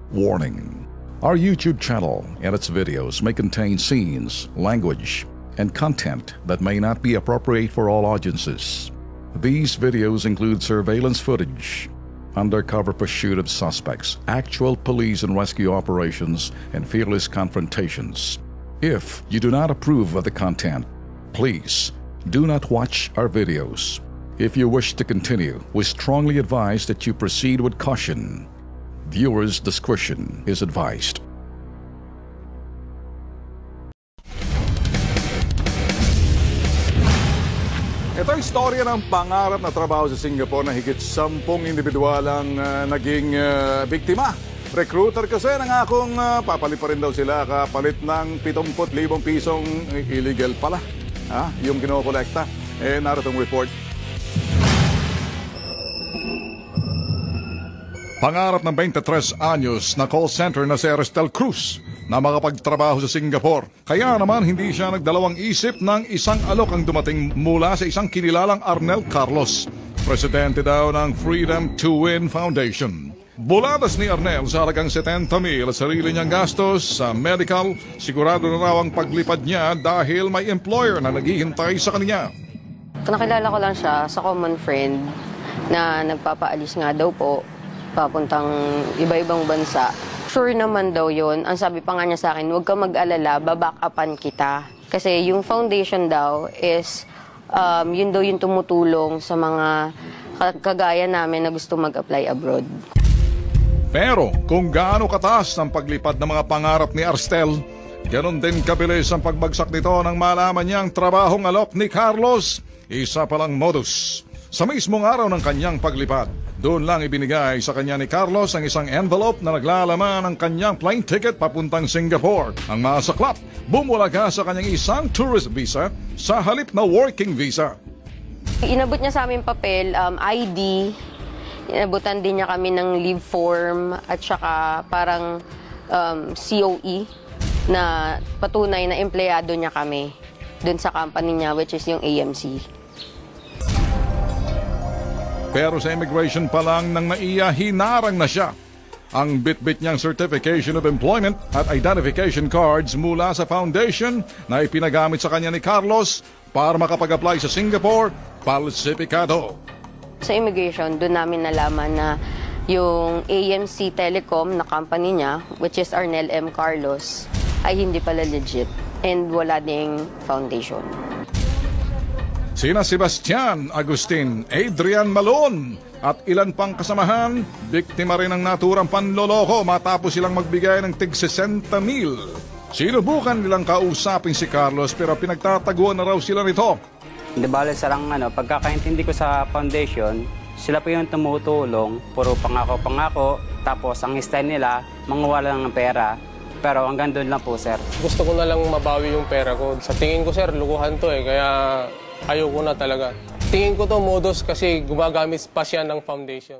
Warning: our YouTube channel and its videos may contain scenes, language, and content that may not be appropriate for all audiences. These videos include surveillance footage, undercover pursuit of suspects, actual police and rescue operations, and fearless confrontations. If you do not approve of the content, please do not watch our videos. If you wish to continue, we strongly advise that you proceed with caution. Viewers' discretion is advised. Ito ang istorya ng pangarap na trabaho sa Singapore na higit 10 individual ang naging biktima. Recruiter kasi nangakong papaliparin daw sila kapalit ng 70,000 pisong illegal pala. Yung kinokolekta. Narito ang report. Pangarap ng 23 anyos na call center na si Aristel Cruz na makapagtrabaho sa Singapore. Kaya naman hindi siya nagdalawang isip ng isang alok ang dumating mula sa isang kinilalang Arnel Carlos, presidente daw ng Freedom to Win Foundation. Buladas ni Arnel sa halagang 70,000 at sarili niyang gastos sa medical. Sigurado na raw ang paglipad niya dahil may employer na naghihintay sa kanya. Nakilala ko lang siya sa common friend na nagpapaalis nga daw po papuntang iba-ibang bansa. Sure naman daw yun. Ang sabi pa nga niya sa akin, huwag ka mag-alala, babackupan kita. Kasi yung foundation daw is, yun daw yung tumutulong sa mga kagaya namin na gusto mag-apply abroad. Pero kung gaano kataas ang paglipad ng mga pangarap ni Aristel, ganon din kabilis ang pagbagsak nito nang malaman niya ang trabahong alok ni Carlos. Isa palang modus. Sa mismong araw ng kanyang paglipad, doon lang ibinigay sa kanya ni Carlos ang isang envelope na naglalaman ng kanyang plane ticket papuntang Singapore. Ang masaklap, bumulaga sa kanyang isang tourist visa sa halip na working visa. Inabot niya sa amin papel, ID, inabutan din niya kami ng leave form at saka parang COE na patunay na empleyado niya kami doon sa company niya, which is yung AMC. Pero sa immigration pa lang nang naiya, hinarang na siya. Ang bitbit niyang certification of employment at identification cards mula sa foundation na ipinagamit sa kanya ni Carlos para makapag-apply sa Singapore, falsifikado. Sa immigration, doon namin nalaman na yung AMC Telecom na company niya, which is Arnel M. Carlos, ay hindi pala legit and wala ding foundation. Sina Sebastian Agustin, Adrian Malon at ilan pang kasamahan, biktima rin ng naturang panloloko matapos silang magbigay ng tig 60,000. Sinubukan nilang kausapin si Carlos pero pinagtataguan na raw sila nito. Hindi bale sarang pagkakaintindi ko sa foundation, sila po yung tumutulong, puro pangako-pangako, tapos ang style nila, mangawala lang ng pera. Pero hanggang doon lang po, sir. Gusto ko na lang mabawi yung pera ko. Sa tingin ko, sir, lukuhan to kaya ayoko na talaga. Tingin ko to modus kasi gumagamit pa siya ng foundation.